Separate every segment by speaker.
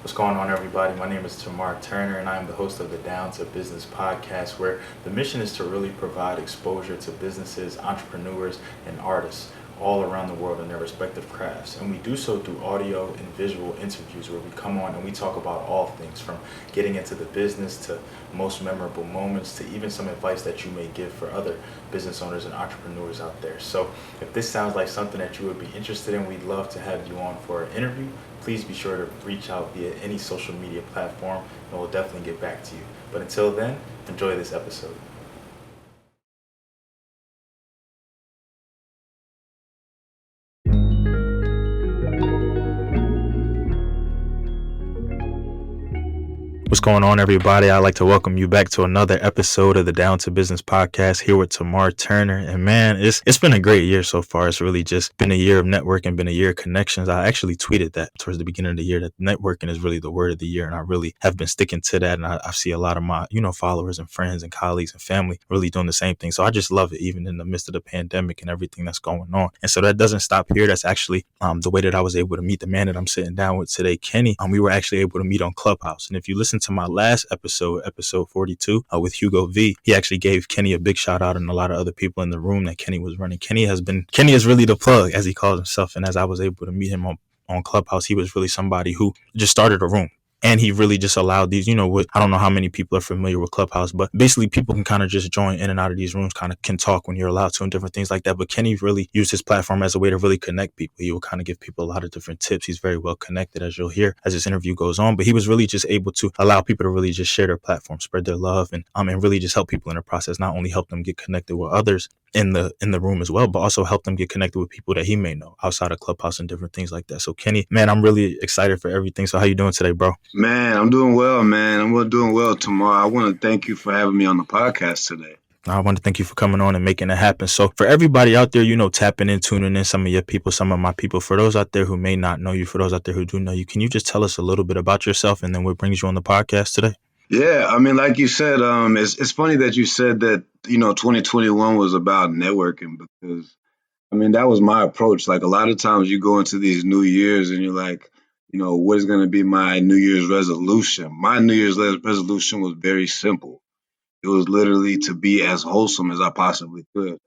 Speaker 1: What's going on, everybody? My name is Tamar Turner, and I'm the host of the Down to Business podcast, where the mission is to really provide exposure to businesses, entrepreneurs, and artists all around the world in their respective crafts. And we do so through audio and visual interviews where we come on and we talk about all things from getting into the business to most memorable moments to even some advice that you may give for other business owners and entrepreneurs out there. So if this sounds like something that you would be interested in, we'd love to have you on for an interview. Please be sure to reach out via any social media platform and we'll definitely get back to you. But until then, enjoy this episode. What's going on, everybody? I'd like to welcome you back to another episode of the Down to Business podcast here with Tamar Turner. And man, it's been a great year so far. It's really just been a year of networking, been a year of connections. I actually tweeted that towards the beginning of the year, that networking is really the word of the year. And I really have been sticking to that. And I see a lot of my, followers and friends and colleagues and family really doing the same thing. So I just love it, even in the midst of the pandemic and everything that's going on. And so that doesn't stop here. That's actually the way that I was able to meet the man that I'm sitting down with today, Kenny. We were actually able to meet on Clubhouse. And if you listen to my last episode 42, with Hugo V, he actually gave Kenny a big shout out and a lot of other people in the room that Kenny was running. Kenny is really the plug, as he calls himself. And as I was able to meet him on Clubhouse, he was really somebody who just started a room. And he really just allowed these, I don't know how many people are familiar with Clubhouse, but basically people can kind of just join in and out of these rooms, kind of can talk when you're allowed to and different things like that. But Kenny really used his platform as a way to really connect people. He will kind of give people a lot of different tips. He's very well connected, as you'll hear as this interview goes on. But he was really just able to allow people to really just share their platform, spread their love, and really just help people in the process, not only help them get connected with others in the room as well, but also help them get connected with people that he may know outside of Clubhouse and different things like that. So Kenny, man, I'm really excited for everything. So how you doing today, bro?
Speaker 2: Man, I'm doing well, man. I'm doing well tomorrow. I want to thank you for having me on the podcast today.
Speaker 1: I want to thank you for coming on and making it happen. So for everybody out there, tapping in, tuning in, some of your people, some of my people, for those out there who may not know you, for those out there who do know you, can you just tell us a little bit about yourself and then what brings you on the podcast today?
Speaker 2: Yeah, I mean, like you said, it's funny that you said that, 2021 was about networking because, I mean, that was my approach. Like a lot of times you go into these new years and you're like, what is going to be my New Year's resolution? My New Year's resolution was very simple. It was literally to be as wholesome as I possibly could.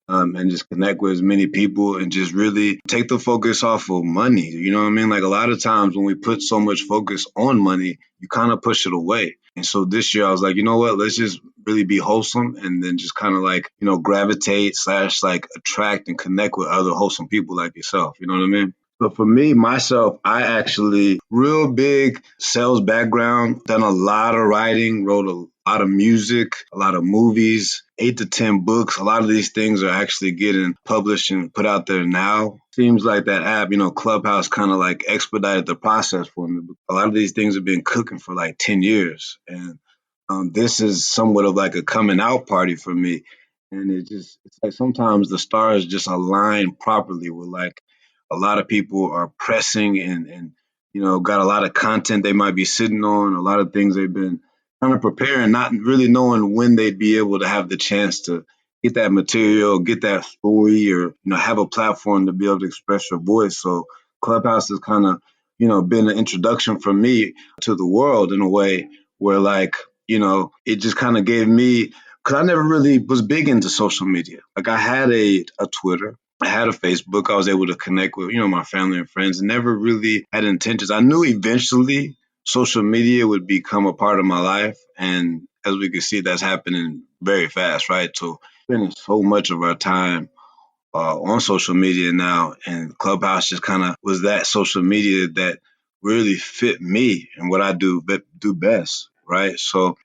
Speaker 2: And just connect with as many people and just really take the focus off of money. You know what I mean? Like a lot of times when we put so much focus on money, you kind of push it away. And so this year I was like, you know what? Let's just really be wholesome and then just kind of like, gravitate / like attract and connect with other wholesome people like yourself. You know what I mean? But for me, myself, I actually real big sales background, done a lot of writing, wrote a lot of music, a lot of movies, 8 to 10 books. A lot of these things are actually getting published and put out there now. Seems like that app, Clubhouse kind of like expedited the process for me. A lot of these things have been cooking for like 10 years. And this is somewhat of like a coming out party for me. And it's like sometimes the stars just align properly with like a lot of people are pressing and got a lot of content they might be sitting on, a lot of things they've been kind of preparing, not really knowing when they'd be able to have the chance to get that material, get that story, or have a platform to be able to express your voice. So Clubhouse has kind of been an introduction for me to the world in a way where like it just kind of gave me, because I never really was big into social media. Like I had a Twitter, I had a Facebook. I was able to connect with, my family and friends. Never really had intentions. I knew eventually social media would become a part of my life. And as we can see, that's happening very fast, right? So spending so much of our time on social media now, and Clubhouse just kind of was that social media that really fit me and what I do best, right? So,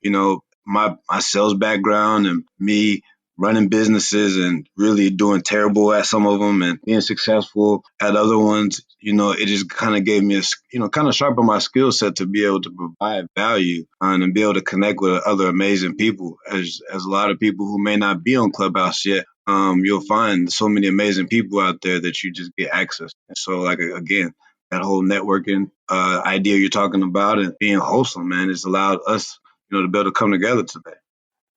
Speaker 2: my sales background and me running businesses and really doing terrible at some of them and being successful at other ones, it just kind of gave me kind of sharpened my skill set to be able to provide value and be able to connect with other amazing people. As a lot of people who may not be on Clubhouse yet, you'll find so many amazing people out there that you just get access. And so, like, again, that whole networking idea you're talking about and being wholesome, man, it's allowed us, to be able to come together today.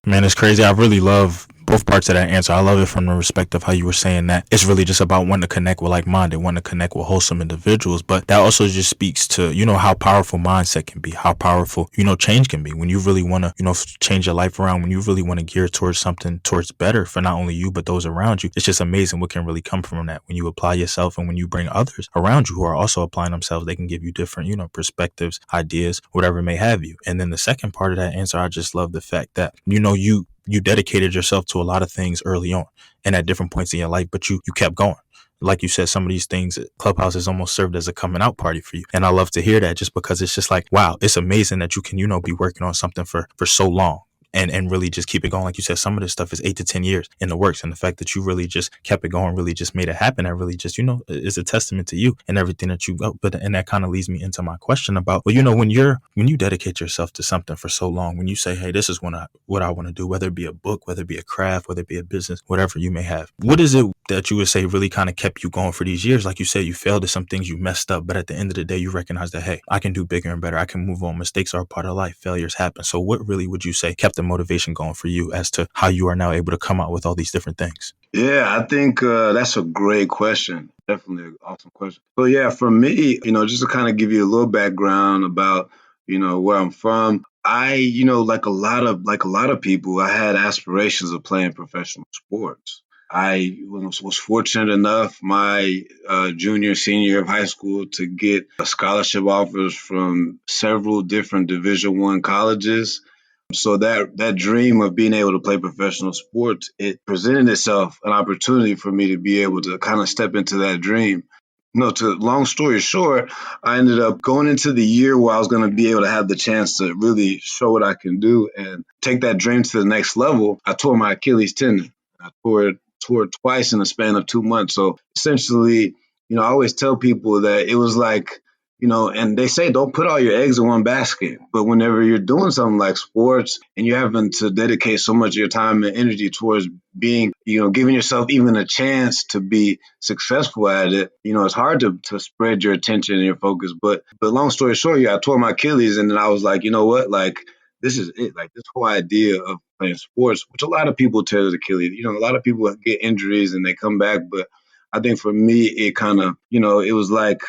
Speaker 1: Man, it's crazy. I really love both parts of that answer. I love it from the respect of how you were saying that it's really just about wanting to connect with like-minded, wanting to connect with wholesome individuals. But that also just speaks to, how powerful mindset can be, how powerful, change can be when you really want to, change your life around, when you really want to gear towards something towards better for not only you, but those around you. It's just amazing what can really come from that when you apply yourself and when you bring others around you who are also applying themselves. They can give you different, perspectives, ideas, whatever may have you. And then the second part of that answer, I just love the fact that, you dedicated yourself to a lot of things early on and at different points in your life, but you kept going. Like you said, some of these things, Clubhouse has almost served as a coming out party for you. And I love to hear that, just because it's just like, wow, it's amazing that you can, be working on something for so long. And really just keep it going. Like you said, some of this stuff is 8 to 10 years in the works. And the fact that you really just kept it going, really just made it happen. That really just, is a testament to you and everything that you go. And that kind of leads me into my question about, well, when you dedicate yourself to something for so long, when you say, hey, this is what I want to do, whether it be a book, whether it be a craft, whether it be a business, whatever you may have, what is it that you would say really kind of kept you going for these years? Like you said, you failed at some things, you messed up, but at the end of the day, you recognize that, hey, I can do bigger and better. I can move on. Mistakes are a part of life. Failures happen. So what really would you say kept the motivation going for you as to how you are now able to come out with all these different things?
Speaker 2: Yeah, I think that's a great question. Definitely an awesome question. So yeah, for me, just to kind of give you a little background about, where I'm from. I, like a lot of people, I had aspirations of playing professional sports. I was fortunate enough my junior, senior year of high school to get scholarship offers from several different Division I colleges. So that dream of being able to play professional sports, it presented itself an opportunity for me to be able to kind of step into that dream. To long story short, I ended up going into the year where I was going to be able to have the chance to really show what I can do and take that dream to the next level. I tore my Achilles tendon. I tore it twice in the span of 2 months. So essentially, I always tell people that it was like, and they say don't put all your eggs in one basket. But whenever you're doing something like sports and you're having to dedicate so much of your time and energy towards being, giving yourself even a chance to be successful at it, it's hard to spread your attention and your focus. But long story short, yeah, I tore my Achilles, and then I was like, you know what, like this is it. Like this whole idea of playing sports, which a lot of people tear their Achilles. A lot of people get injuries and they come back, but I think for me, it kind of, it was like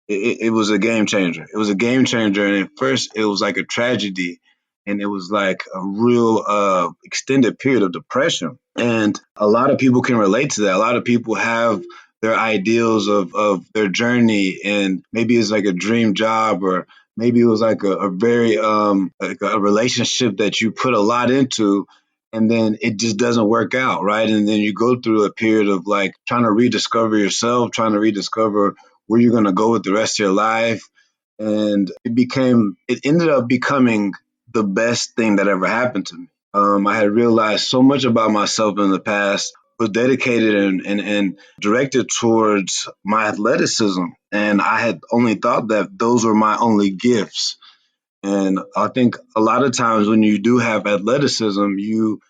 Speaker 2: it was a game changer. It was a game changer, and at first it was like a tragedy, and it was like a real extended period of depression. And a lot of people can relate to that. A lot of people have their ideals of their journey, and maybe it's like a dream job, or maybe it was like a very like a relationship that you put a lot into, and then it just doesn't work out, right? And then you go through a period of like trying to rediscover yourself, trying to rediscover where you're going to go with the rest of your life. And it ended up becoming the best thing that ever happened to me. I had realized so much about myself in the past, was dedicated and directed towards my athleticism. And I had only thought that those were my only gifts. And I think a lot of times when you do have athleticism, you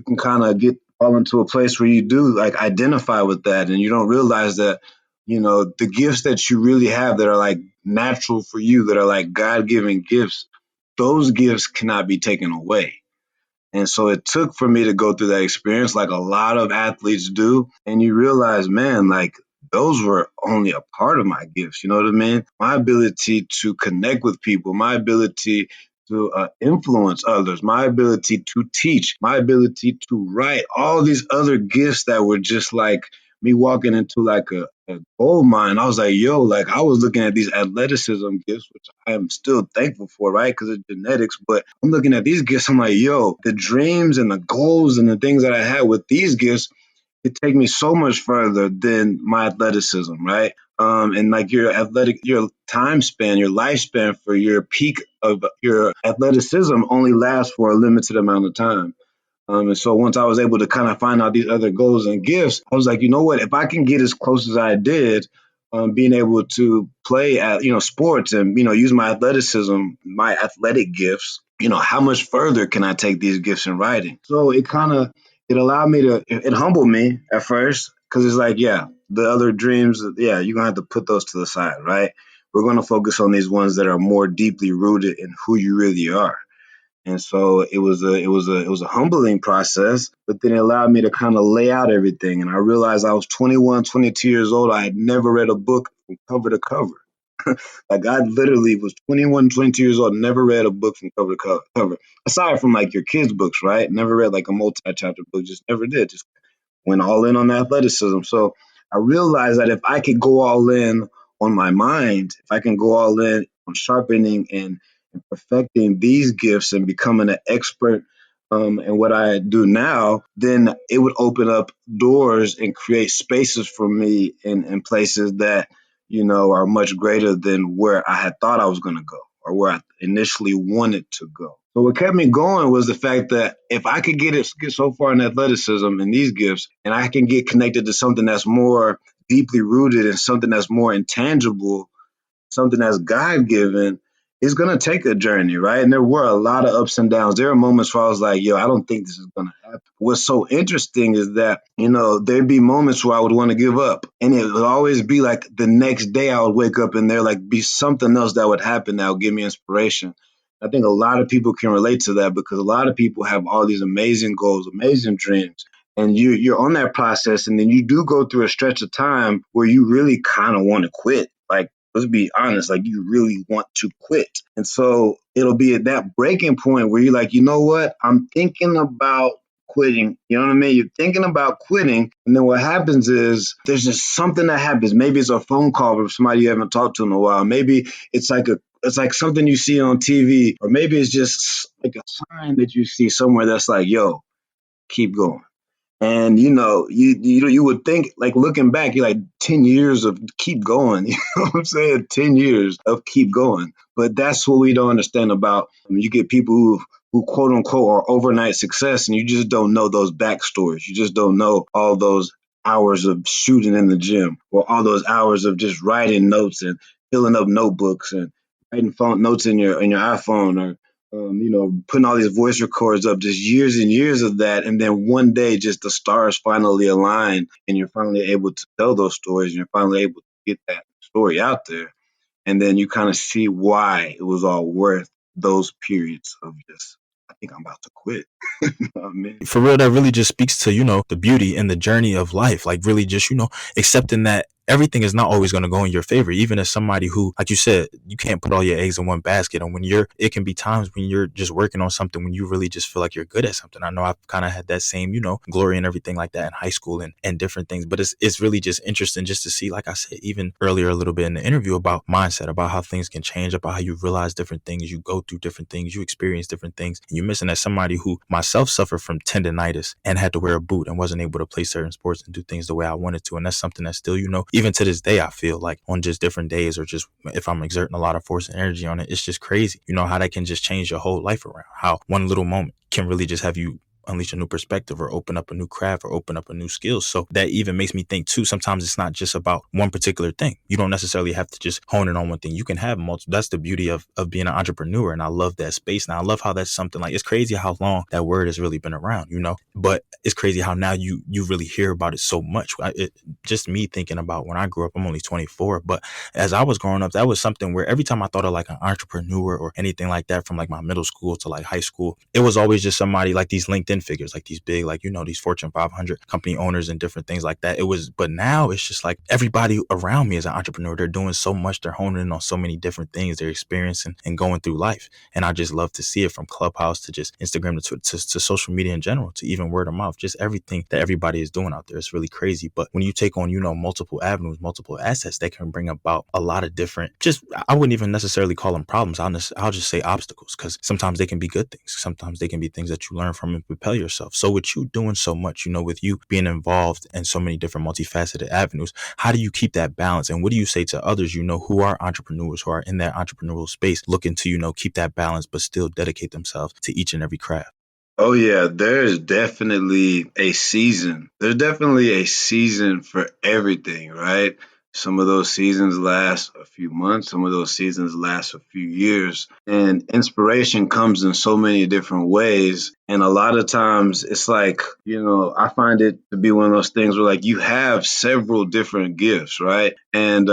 Speaker 2: can kind of get fall into a place where you do like identify with that, and you don't realize that the gifts that you really have that are like natural for you, that are like God-given gifts, those gifts cannot be taken away. And so it took for me to go through that experience like a lot of athletes do. And you realize, man, like those were only a part of my gifts. You know what I mean? My ability to connect with people, my ability to influence others, my ability to teach, my ability to write, all these other gifts that were just like me walking into like a gold mine. I was like, yo, like I was looking at these athleticism gifts, which I am still thankful for, right? Because of genetics. But I'm looking at these gifts. I'm like, yo, the dreams and the goals and the things that I had with these gifts, it take me so much further than my athleticism, right? And like your time span, your lifespan for your peak of your athleticism only lasts for a limited amount of time. And so once I was able to kind of find out these other goals and gifts, I was like, you know what? If I can get as close as I did, being able to play at sports and use my athleticism, my athletic gifts, how much further can I take these gifts in writing? So it allowed me to it humbled me at first because it's like, yeah, the other dreams, yeah, you're gonna have to put those to the side, right? We're gonna focus on these ones that are more deeply rooted in who you really are. And so it was a humbling process, but then it allowed me to kind of lay out everything. And I realized I was 21, 22 years old. I had never read a book from cover to cover. Like I literally was 21, 22 years old, never read a book from cover to cover. Aside from like your kids' books, right? Never read like a multi-chapter book, just never did. Just went all in on athleticism. So I realized that if I could go all in on my mind, if I can go all in on sharpening and perfecting these gifts and becoming an expert in what I do now, then it would open up doors and create spaces for me in places that, are much greater than where I had thought I was going to go or where I initially wanted to go. So what kept me going was the fact that if I could get so far in athleticism and these gifts, and I can get connected to something that's more deeply rooted and something that's more intangible, something that's God given, it's gonna take a journey, right? And there were a lot of ups and downs. There are moments where I was like, yo, I don't think this is gonna happen. What's so interesting is that, there'd be moments where I would want to give up. And it would always be like the next day I would wake up and there like be something else that would happen that would give me inspiration. I think a lot of people can relate to that because a lot of people have all these amazing goals, amazing dreams. And you're on that process, and then you do go through a stretch of time where you really kind of want to quit. Like, let's be honest, like you really want to quit. And so it'll be at that breaking point where you're like, you know what? I'm thinking about quitting. You know what I mean? You're thinking about quitting. And then what happens is there's just something that happens. Maybe it's a phone call from somebody you haven't talked to in a while. Maybe it's like something you see on TV, or maybe it's just like a sign that you see somewhere that's like, yo, keep going. And you would think, like, looking back, you're like 10 years of keep going. You know what I'm saying? 10 years of keep going. But that's what we don't understand about. You get people who quote unquote are overnight success, and you just don't know those backstories. You just don't know all those hours of shooting in the gym, or all those hours of just writing notes and filling up notebooks and writing phone notes in your iPhone, or putting all these voice records up, just years and years of that. And then one day, just the stars finally align and you're finally able to tell those stories and you're finally able to get that story out there. And then you kind of see why it was all worth those periods of just, I think I'm about to quit. You know what I mean?
Speaker 1: For real, that really just speaks to, the beauty and the journey of life. Like really just, accepting that everything is not always going to go in your favor. Even as somebody who, like you said, you can't put all your eggs in one basket. And it can be times when you're just working on something, when you really just feel like you're good at something. I know I've kind of had that same, glory and everything like that in high school and different things. But it's really just interesting just to see, like I said, even earlier a little bit in the interview, about mindset, about how things can change, about how you realize different things, you go through different things, you experience different things. And you're missing as somebody who myself suffered from tendonitis and had to wear a boot and wasn't able to play certain sports and do things the way I wanted to. And that's something that still, even to this day, I feel like on just different days, or just if I'm exerting a lot of force and energy on it, it's just crazy. How that can just change your whole life around. How one little moment can really just have you unleash a new perspective, or open up a new craft, or open up a new skill. So that even makes me think too, sometimes it's not just about one particular thing. You don't necessarily have to just hone in on one thing. You can have multiple. That's the beauty of being an entrepreneur. And I love that space. And I love how that's something like, it's crazy how long that word has really been around, but it's crazy how now you really hear about it so much. Just me thinking about when I grew up, I'm only 24, but as I was growing up, that was something where every time I thought of like an entrepreneur or anything like that, from like my middle school to like high school, it was always just somebody like these LinkedIn figures, like these big, like, these Fortune 500 company owners and different things like that. But now it's just like everybody around me is an entrepreneur. They're doing so much. They're honing in on so many different things they're experiencing and going through life. And I just love to see it, from Clubhouse to just Instagram to social media in general, to even word of mouth, just everything that everybody is doing out there. It's really crazy. But when you take on, multiple avenues, multiple assets, that can bring about a lot of different, I wouldn't even necessarily call them problems. I'll just say obstacles, because sometimes they can be good things. Sometimes they can be things that you learn from and propel yourself. So with you doing so much, with you being involved in so many different multifaceted avenues, how do you keep that balance? And what do you say to others, who are entrepreneurs, who are in that entrepreneurial space, looking to, keep that balance, but still dedicate themselves to each and every craft?
Speaker 2: Oh yeah, there's definitely a season. There's definitely a season for everything, right? Some of those seasons last a few months, some of those seasons last a few years. And inspiration comes in so many different ways. And a lot of times it's like, I find it to be one of those things where like you have several different gifts, right? And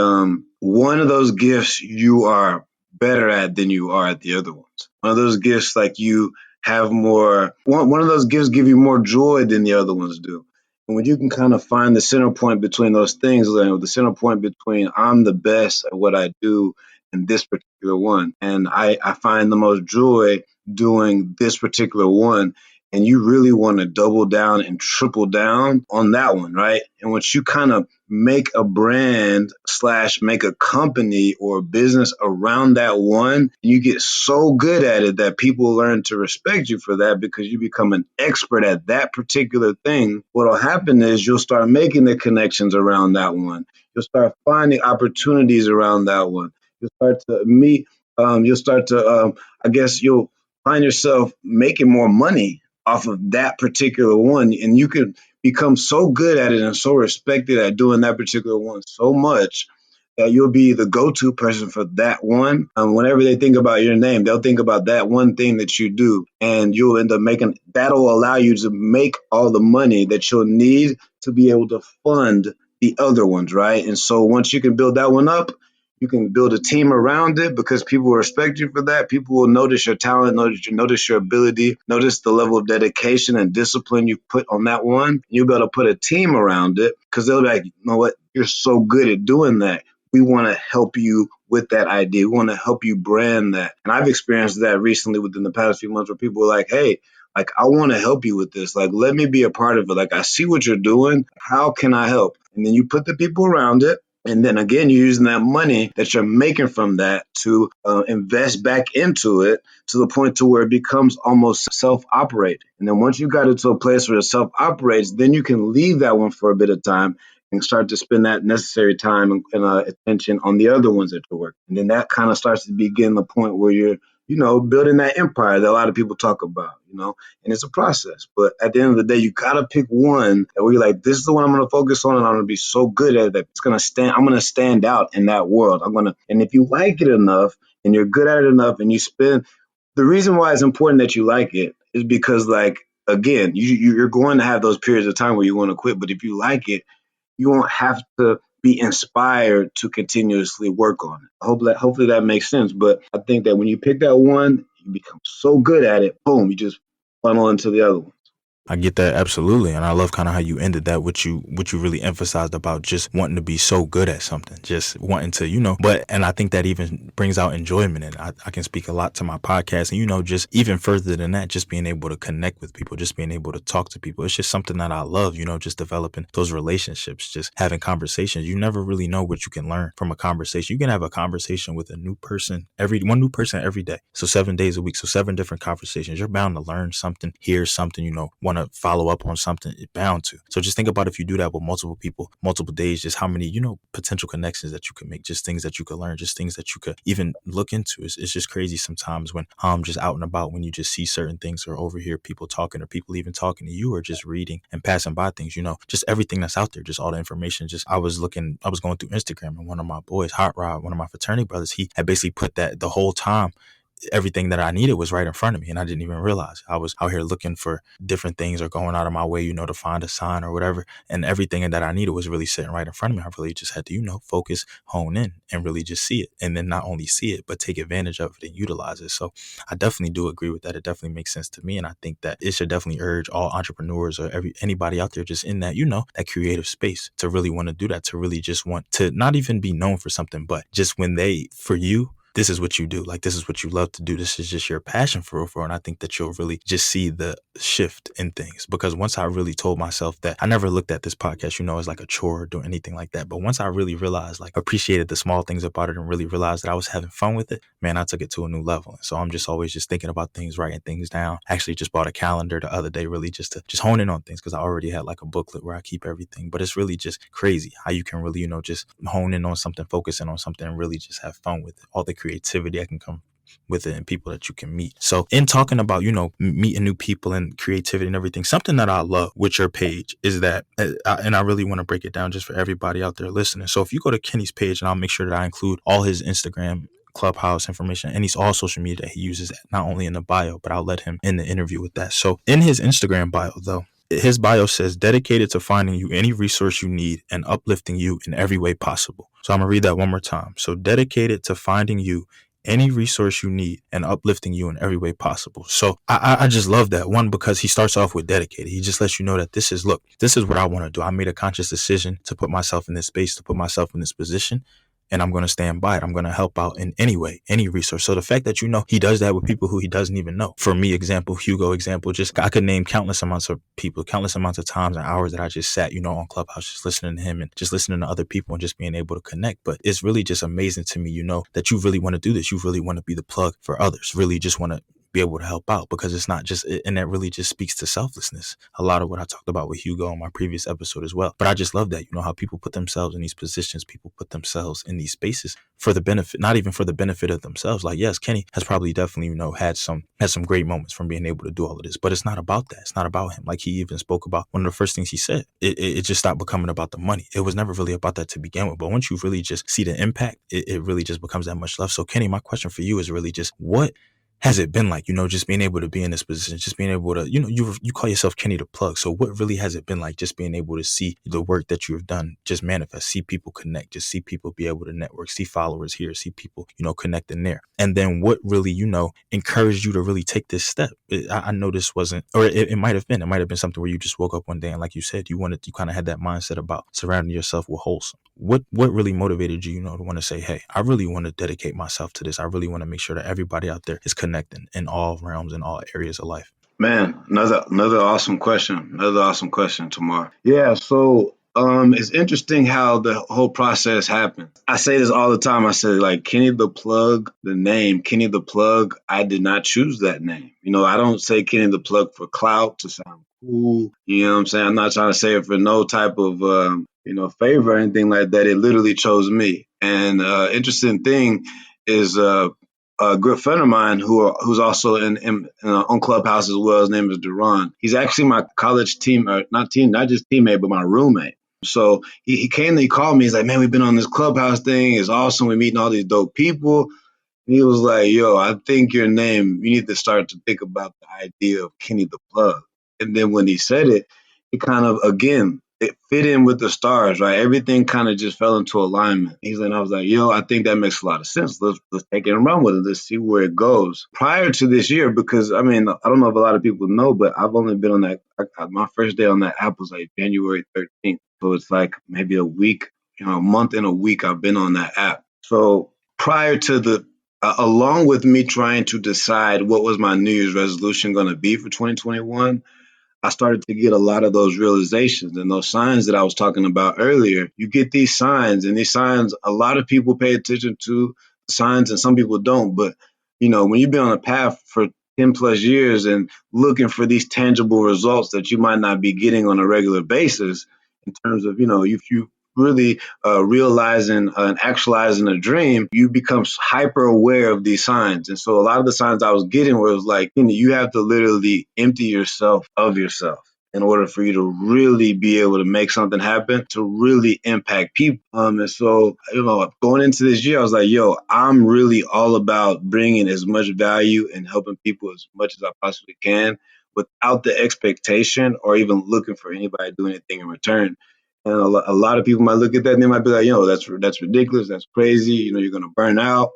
Speaker 2: one of those gifts you are better at than you are at the other ones. One of those gifts, like you have more, one of those gifts give you more joy than the other ones do. And when you can kind of find the center point between those things, like the center point between I'm the best at what I do in this particular one, and I find the most joy doing this particular one, and you really want to double down and triple down on that one, right? And once you kind of make a brand slash make a company or a business around that one, you get so good at it that people learn to respect you for that because you become an expert at that particular thing. What'll happen is you'll start making the connections around that one. You'll start finding opportunities around that one. You'll start to meet, I guess you'll find yourself making more money off of that particular one. And you can become so good at it and so respected at doing that particular one so much that you'll be the go-to person for that one. Whenever they think about your name, they'll think about that one thing that you do, and you'll end up making that'll allow you to make all the money that you'll need to be able to fund the other ones, right? And so once you can build that one up, you can build a team around it because people will respect you for that. People will notice your talent, notice your ability, notice the level of dedication and discipline you put on that one. You'll be able to put a team around it because they'll be like, you know what, you're so good at doing that. We want to help you with that idea. We want to help you brand that. And I've experienced that recently within the past few months where people are like, hey, like, I want to help you with this. Like, let me be a part of it. Like, I see what you're doing. How can I help? And then you put the people around it. And then again, you're using that money that you're making from that to invest back into it to the point to where it becomes almost self-operated. And then once you got it to a place where it self-operates, then you can leave that one for a bit of time and start to spend that necessary time and attention on the other ones that you're working. And then that kind of starts to begin the point where you're, building that empire that a lot of people talk about, and it's a process. But at the end of the day, you got to pick one that where you're like, this is the one I'm going to focus on and I'm going to be so good at it that I'm going to stand out in that world. And if you like it enough and you're good at it enough and the reason why it's important that you like it is because, like, again, you're going to have those periods of time where you want to quit. But if you like it, you won't have to be inspired to continuously work on it. Hopefully that makes sense. But I think that when you pick that one, you become so good at it, boom, you just funnel into the other one.
Speaker 1: I get that absolutely, and I love kind of how you ended that. What you really emphasized about just wanting to be so good at something, just wanting to, and I think that even brings out enjoyment. And I can speak a lot to my podcast, and just even further than that, just being able to connect with people, just being able to talk to people. It's just something that I love, just developing those relationships, just having conversations. You never really know what you can learn from a conversation. You can have a conversation with one new person every day. So 7 days a week, so 7 different conversations. You're bound to learn something, hear something, want to follow up on something, it's bound to. So just think about if you do that with multiple people, multiple days, just how many, potential connections that you can make, just things that you could learn, just things that you could even look into. It's just crazy sometimes when I'm just out and about, when you just see certain things or overhear people talking or people even talking to you or just reading and passing by things, just everything that's out there, just all the information. Just I was going through Instagram and one of my boys, Hot Rod, one of my fraternity brothers, he had basically put that the whole time everything that I needed was right in front of me, and I didn't even realize. I was out here looking for different things or going out of my way, to find a sign or whatever, and everything that I needed was really sitting right in front of me. I really just had to, focus, hone in, and really just see it, and then not only see it, but take advantage of it and utilize it. So I definitely do agree with that. It definitely makes sense to me, and I think that it should definitely urge all entrepreneurs or anybody out there just in that, that creative space to really want to do that, to really just want to not even be known for something, but just for you, this is what you do. Like, this is what you love to do. This is just your passion for. And I think that you'll really just see the shift in things. Because once I really told myself that, I never looked at this podcast, as like a chore or doing anything like that. But once I really realized, like, appreciated the small things about it and really realized that I was having fun with it, man, I took it to a new level. And so I'm just always just thinking about things, writing things down. Actually just bought a calendar the other day, really just to just hone in on things, because I already had like a booklet where I keep everything. But it's really just crazy how you can really, just hone in on something, focusing on something, and really just have fun with it. All the creativity that can come with it and people that you can meet. So in talking about, meeting new people and creativity and everything, something that I love with your page is that, and I really want to break it down just for everybody out there listening. So if you go to Kenny's page, and I'll make sure that I include all his Instagram, Clubhouse information, and he's all social media that he uses, not only in the bio, but I'll let him in the interview with that. So in his Instagram bio, though, his bio says, dedicated to finding you any resource you need and uplifting you in every way possible. So I'm going to read that one more time. So dedicated to finding you any resource you need and uplifting you in every way possible. So I just love that one, because he starts off with dedicated. He just lets you know that this is what I want to do. I made a conscious decision to put myself in this space, to put myself in this position, and I'm going to stand by it. I'm going to help out in any way, any resource. So the fact that, he does that with people who he doesn't even know. For me, example, Hugo, example, just I could name countless amounts of people, countless amounts of times and hours that I just sat, on Clubhouse, just listening to him and just listening to other people and just being able to connect. But it's really just amazing to me, that you really want to do this. You really want to be the plug for others, really just want to be able to help out, because it's not just, and that really just speaks to selflessness. A lot of what I talked about with Hugo on my previous episode as well. But I just love that, how people put themselves in these positions, people put themselves in these spaces for the benefit, not even for the benefit of themselves. Like, yes, Kenny has probably definitely, had some great moments from being able to do all of this, but it's not about that. It's not about him. Like, he even spoke about one of the first things he said, it just stopped becoming about the money. It was never really about that to begin with. But once you really just see the impact, it really just becomes that much love. So Kenny, my question for you is really just, what has it been like, just being able to be in this position, just being able to, you call yourself Kenny the Plug. So what really has it been like, just being able to see the work that you have done just manifest, see people connect, just see people be able to network, see followers here, see people, connecting there. And then what really, encouraged you to really take this step? I know this wasn't, or it might have been something where you just woke up one day and, like you said, you kind of had that mindset about surrounding yourself with wholesome. What really motivated you, to want to say, hey, I really want to dedicate myself to this. I really want to make sure that everybody out there is connecting in all realms, in all areas of life.
Speaker 2: Man, another awesome question. Another awesome question, Tamar. Yeah, so it's interesting how the whole process happened. I say this all the time. I say, like, Kenny the Plug, the name Kenny the Plug, I did not choose that name. I don't say Kenny the Plug for clout, to sound cool. You know what I'm saying? I'm not trying to say it for no type of favor or anything like that. It literally chose me. And interesting thing is a good friend of mine who's also in on Clubhouse as well. His name is Duran. He's actually my college not just teammate, but my roommate. So he came and he called me. He's like, man, we've been on this Clubhouse thing. It's awesome. We're meeting all these dope people. And he was like, yo, I think your name, you need to start to think about the idea of Kenny the Plug. And then when he said it, it kind of, again, it fit in with the stars, right? Everything kind of just fell into alignment. I was like, yo, I think that makes a lot of sense. Let's take it and run with it. Let's see where it goes. Prior to this year, because I don't know if a lot of people know, but I've only been on that. My first day on that app was like January 13th. So it's like maybe a week, a month and a week I've been on that app. So prior to along with me trying to decide what was my New Year's resolution going to be for 2021, I started to get a lot of those realizations and those signs that I was talking about earlier. You get these signs, and these signs, a lot of people pay attention to signs and some people don't. But, when you've been on a path for 10 plus years and looking for these tangible results that you might not be getting on a regular basis, in terms of, if you really realizing and actualizing a dream, you become hyper aware of these signs. And so a lot of the signs I was getting was like, you have to literally empty yourself of yourself in order for you to really be able to make something happen, to really impact people. And so, going into this year, I was like, yo, I'm really all about bringing as much value and helping people as much as I possibly can without the expectation or even looking for anybody to do anything in return. And a lot of people might look at that and they might be like, that's ridiculous. That's crazy. You're going to burn out.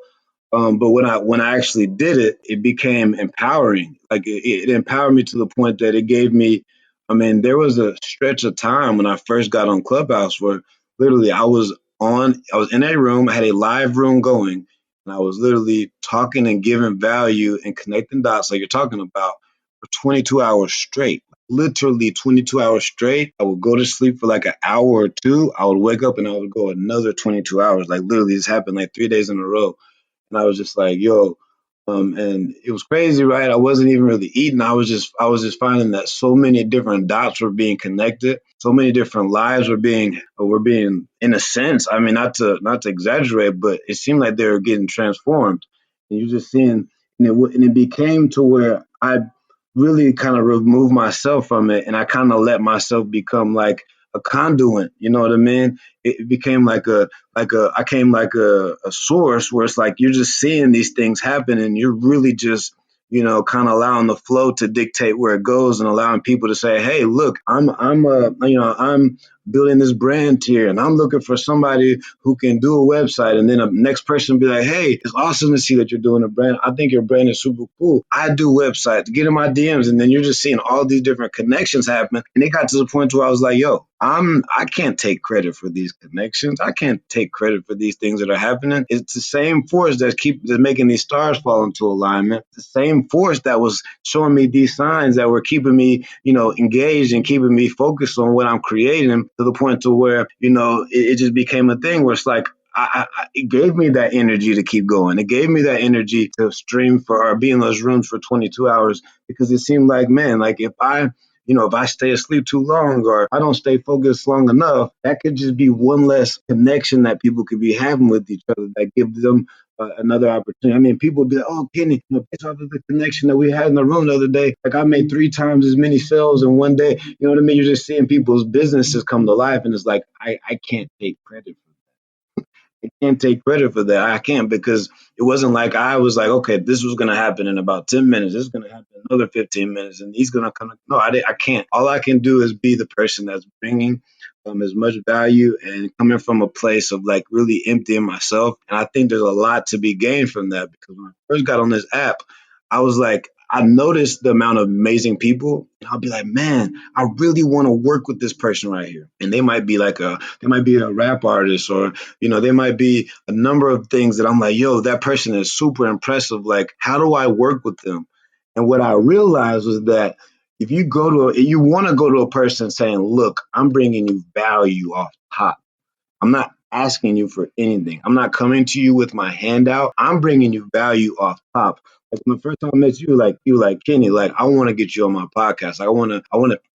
Speaker 2: But when I actually did it, it became empowering. Like it empowered me to the point that it gave me, there was a stretch of time when I first got on Clubhouse where literally I was in a room, I had a live room going, and I was literally talking and giving value and connecting dots like you're talking about for 22 hours straight. Literally 22 hours straight. I would go to sleep for like an hour or two. I would wake up and I would go another 22 hours. Like literally this happened like 3 days in a row. And I was just like, yo, and it was crazy, right? I wasn't even really eating. I was just finding that so many different dots were being connected. So many different lives were being in a sense, not to exaggerate, but it seemed like they were getting transformed. And you're just seeing, and it became to where I really kind of removed myself from it. And I kind of let myself become like a conduit, you know what I mean? It became I came like a source where it's like you're just seeing these things happen and you're really just kind of allowing the flow to dictate where it goes and allowing people to say, hey, look, I'm building this brand tier, and I'm looking for somebody who can do a website. And then the next person be like, hey, it's awesome to see that you're doing a brand. I think your brand is super cool. I do websites. Get in my DMs. And then you're just seeing all these different connections happen. And it got to the point where I was like, yo, I can't take credit for these connections. I can't take credit for these things that are happening. It's the same force that's making these stars fall into alignment. The same force that was showing me these signs that were keeping me, engaged and keeping me focused on what I'm creating, to the point to where, it just became a thing where it's like, it gave me that energy to keep going. It gave me that energy to stream or be in those rooms for 22 hours, because it seemed like, man, like if I stay asleep too long or I don't stay focused long enough, that could just be one less connection that people could be having with each other that gives them another opportunity. I mean, people would be like, oh, Kenny, based off of the connection that we had in the room the other day, like I made 3 times as many sales in one day. You know what I mean? You're just seeing people's businesses come to life. And it's like, I can't take credit for I can't take credit for that. I can't, because it wasn't like I was like, okay, this was going to happen in about 10 minutes. This is going to happen in another 15 minutes. And he's going to come. No, I can't. All I can do is be the person that's bringing as much value and coming from a place of like really emptying myself. And I think there's a lot to be gained from that, because when I first got on this app, I was like, I noticed the amount of amazing people, and I'll be like, man, I really want to work with this person right here. And they might be a rap artist, or there might be a number of things that I'm like, yo, that person is super impressive. Like, how do I work with them? And what I realized was that if you you want to go to a person saying, look, I'm bringing you value off top. I'm not asking you for anything. I'm not coming to you with my handout. I'm bringing you value off top. Like when the first time I met you, like Kenny, like I want to get you on my podcast.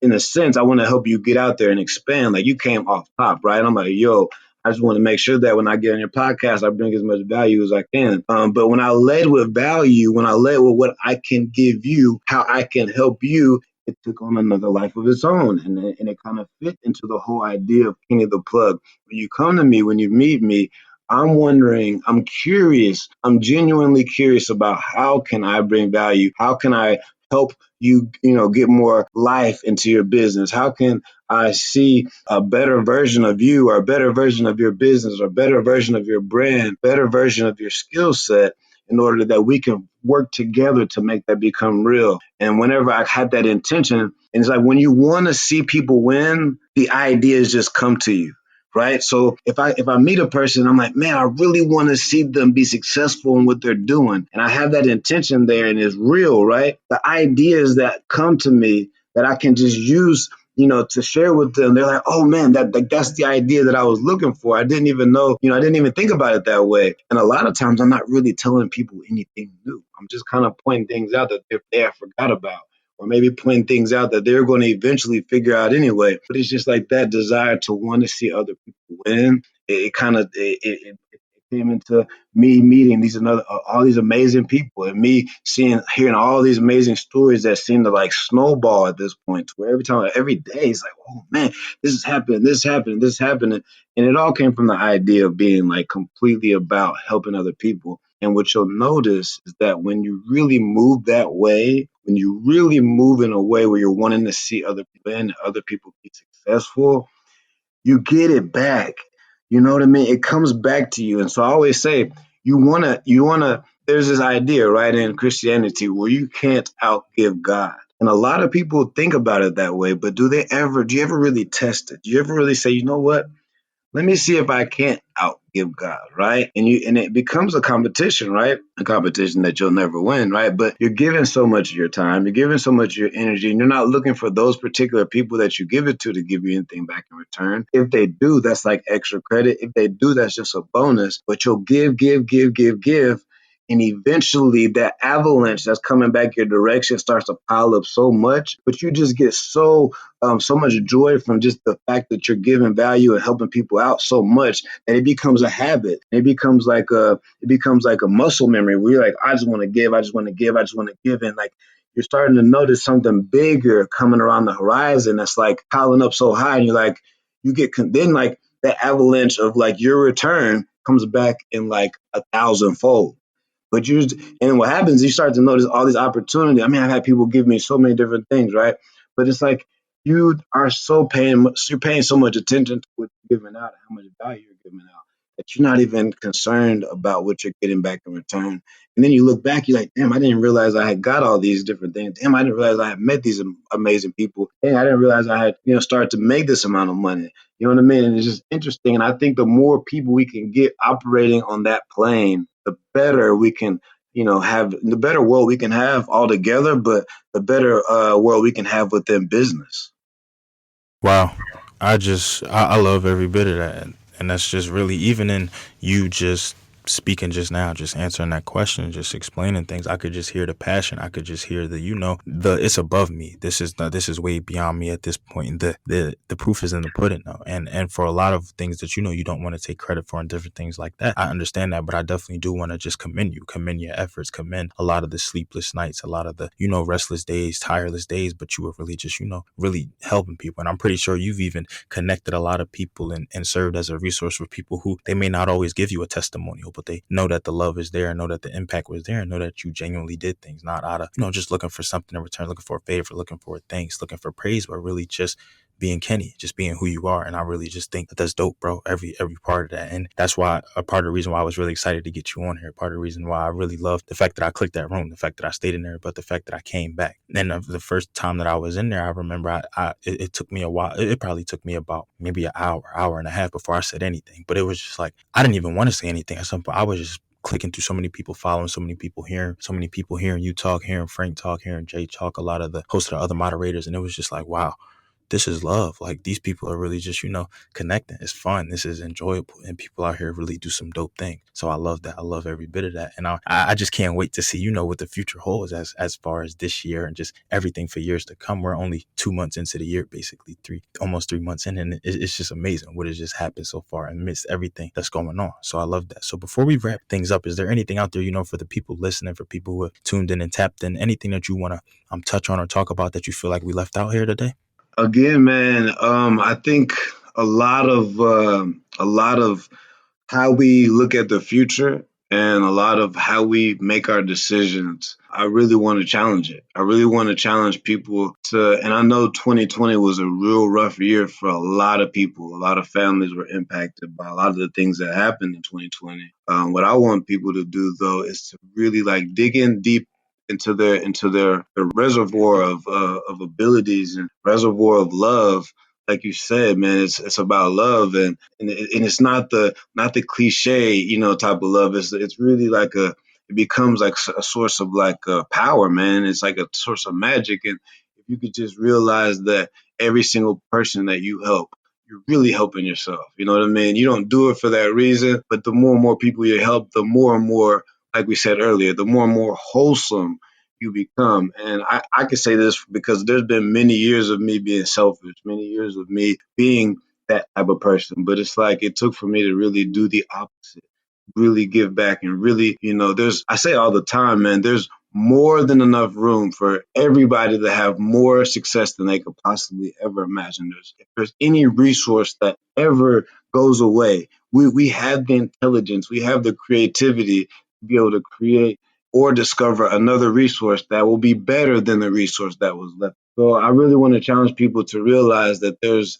Speaker 2: In a sense, I want to help you get out there and expand. Like you came off top, right? And I'm like, yo, I just want to make sure that when I get on your podcast, I bring as much value as I can. But when I led with value, when I led with what I can give you, how I can help you, it took on another life of its own. And it kind of fit into the whole idea of Kenny the Plug. When you come to me, when you meet me, I'm curious, I'm genuinely curious about how can I bring value? How can I help you, get more life into your business? How can I see a better version of you, or a better version of your business, or a better version of your brand, better version of your skill set, in order that we can work together to make that become real? And whenever I had that intention, and it's like when you want to see people win, the ideas just come to you. Right. So if I meet a person, I'm like, man, I really want to see them be successful in what they're doing. And I have that intention there, and it's real. Right. The ideas that come to me that I can just use, to share with them, they're like, oh man, that's the idea that I was looking for. I didn't even know, I didn't even think about it that way. And a lot of times I'm not really telling people anything new. I'm just kind of pointing things out that they have forgot about, or maybe pointing things out that they're going to eventually figure out anyway. But it's just like that desire to want to see other people win. It came into me meeting all these amazing people, and me hearing all these amazing stories that seem to like snowball at this point, where every day it's like, oh man, this is happening, this is happening, this is happening. And it all came from the idea of being like completely about helping other people. And what you'll notice is that when you really move that way, when you really move in a way where you're wanting to see other people win, other people be successful, you get it back. You know what I mean? It comes back to you. And so I always say, there's this idea, right, in Christianity where you can't outgive God. And a lot of people think about it that way, but do you ever really test it? Do you ever really say, you know what? Let me see if I can't outgive God, right? And it becomes a competition, right? A competition that you'll never win, right? But you're giving so much of your time, you're giving so much of your energy, and you're not looking for those particular people that you give it to give you anything back in return. If they do, that's like extra credit. If they do, that's just a bonus. But you'll give, give, give, give, give. And eventually that avalanche that's coming back your direction starts to pile up so much, but you just get so much joy from just the fact that you're giving value and helping people out so much that it becomes a habit. It becomes like a muscle memory where you're like, I just want to give, I just want to give, I just want to give. And like you're starting to notice something bigger coming around the horizon that's like piling up so high, and you're like, then like that avalanche of like your return comes back in like 1,000-fold. And what happens, you start to notice all these opportunities. I mean, I've had people give me so many different things, right? But it's like you're paying so much attention to what you're giving out, how much value you're giving out, that you're not even concerned about what you're getting back in return. And then you look back, you're like, damn, I didn't realize I had got all these different things. Damn, I didn't realize I had met these amazing people. Damn, I didn't realize I had, started to make this amount of money. You know what I mean? And it's just interesting. And I think the more people we can get operating on that plane, the better we can, have the better world we can have all together, but the better world we can have within business.
Speaker 1: Wow. I love every bit of that. And that's just really, even in you just speaking just now, just answering that question, just explaining things, I could just hear the passion. I could just hear the, it's above me. This is way beyond me at this point. And the proof is in the pudding though. And for a lot of things that, you don't want to take credit for and different things like that. I understand that, but I definitely do want to just commend your efforts, commend a lot of the sleepless nights, a lot of the, restless days, tireless days, but you were really just, really helping people. And I'm pretty sure you've even connected a lot of people and served as a resource for people who they may not always give you a testimonial, but they know that the love is there, and know that the impact was there, and know that you genuinely did things, not out of, just looking for something in return, looking for a favor, looking for thanks, looking for praise, but really just being Kenny, just being who you are. And I really just think that that's dope, bro. Every part of that. And that's why a part of the reason why I was really excited to get you on here. Part of the reason why I really love the fact that I clicked that room, the fact that I stayed in there, but the fact that I came back. And the first time that I was in there, I remember it took me a while. It probably took me about maybe an hour and a half before I said anything. But it was just like, I didn't even want to say anything. At some point, I was just clicking through so many people, following so many people, hearing you talk, hearing Frank talk, hearing Jay talk, a lot of the hosts of the other moderators. And it was just like, wow, this is love. Like, these people are really just, connecting. It's fun. This is enjoyable. And people out here really do some dope things. So I love that. I love every bit of that. And I just can't wait to see, what the future holds as far as this year and just everything for years to come. We're only 2 months into the year, basically almost 3 months in. And it's just amazing what has just happened so far amidst everything that's going on. So I love that. So before we wrap things up, is there anything out there, for the people listening, for people who have tuned in and tapped in, anything that you want to touch on or talk about that you feel like we left out here today?
Speaker 2: Again, man, I think a lot of how we look at the future and a lot of how we make our decisions. I really want to challenge it. I really want to challenge people to, and I know 2020 was a real rough year for a lot of people. A lot of families were impacted by a lot of the things that happened in 2020. What I want people to do though is to really like dig in deep into their reservoir of abilities and reservoir of love. Like you said, man, it's about love, and it's not the cliche, type of love. It's really like it becomes like a source of like power, man. It's like a source of magic, and if you could just realize that every single person that you help, you're really helping yourself. You know what I mean? You don't do it for that reason, but the more and more people you help, the more and more, like we said earlier, the more and more wholesome you become. And I can say this because there's been many years of me being selfish, many years of me being that type of person. But it's like it took for me to really do the opposite, really give back, and really, I say all the time, man, there's more than enough room for everybody to have more success than they could possibly ever imagine. If there's any resource that ever goes away, we have the intelligence, we have the creativity to be able to create or discover another resource that will be better than the resource that was left. So I really want to challenge people to realize that there's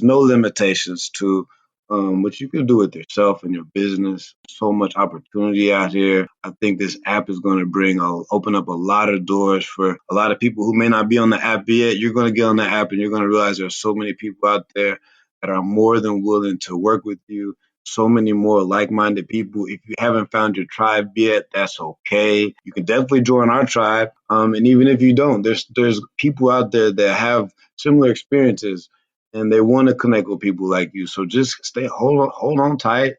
Speaker 2: no limitations to what you can do with yourself and your business. So much opportunity out here. I think this app is going to open up a lot of doors for a lot of people who may not be on the app yet. You're going to get on the app and you're going to realize there's so many people out there that are more than willing to work with you. So many more like-minded people. If you haven't found your tribe yet, that's okay. You can definitely join our tribe. And even if you don't, there's people out there that have similar experiences and they want to connect with people like you. So just hold on tight,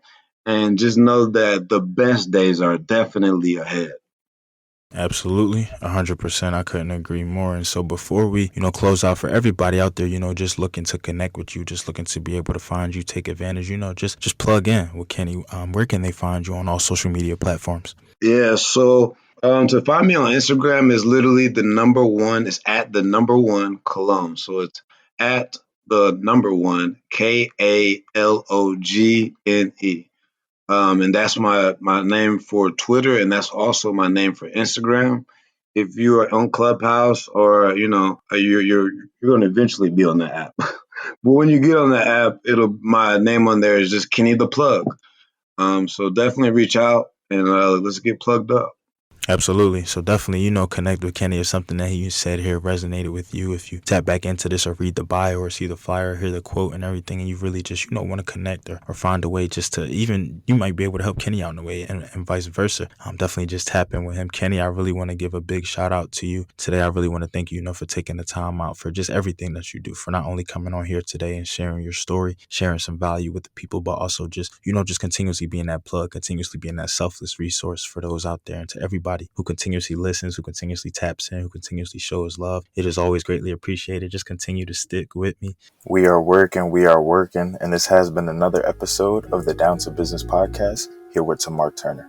Speaker 2: and just know that the best days are definitely ahead.
Speaker 1: Absolutely, 100%. I couldn't agree more. And so before we, close out, for everybody out there, just looking to connect with you, just looking to be able to find you, take advantage, just plug in with Kenny. Where can they find you on all social media platforms?
Speaker 2: Yeah, so to find me on Instagram is literally the number one, it's at the number one Cologne. So it's at the number one KALOGNE. And that's my name for Twitter, and that's also my name for Instagram. if you are on Clubhouse or you're going to eventually be on the app. But when you get on the app, it'll my name on there is just Kenny the Plug. So definitely reach out and let's get plugged up.
Speaker 1: Absolutely. So definitely, connect with Kenny if something that he said here resonated with you. If you tap back into this or read the bio or see the flyer, hear the quote and everything, and you really just, want to connect or find a way just to even, you might be able to help Kenny out in a way and vice versa. Definitely just tap in with him. Kenny, I really want to give a big shout out to you today. I really want to thank you, for taking the time out for just everything that you do, for not only coming on here today and sharing your story, sharing some value with the people, but also just, just continuously being that plug, continuously being that selfless resource for those out there and to everybody who continuously listens, who continuously taps in, who continuously shows love. It is always greatly appreciated. Just continue to stick with me. We are working, and this has been another episode of the Down to Business podcast here with Tamar Turner.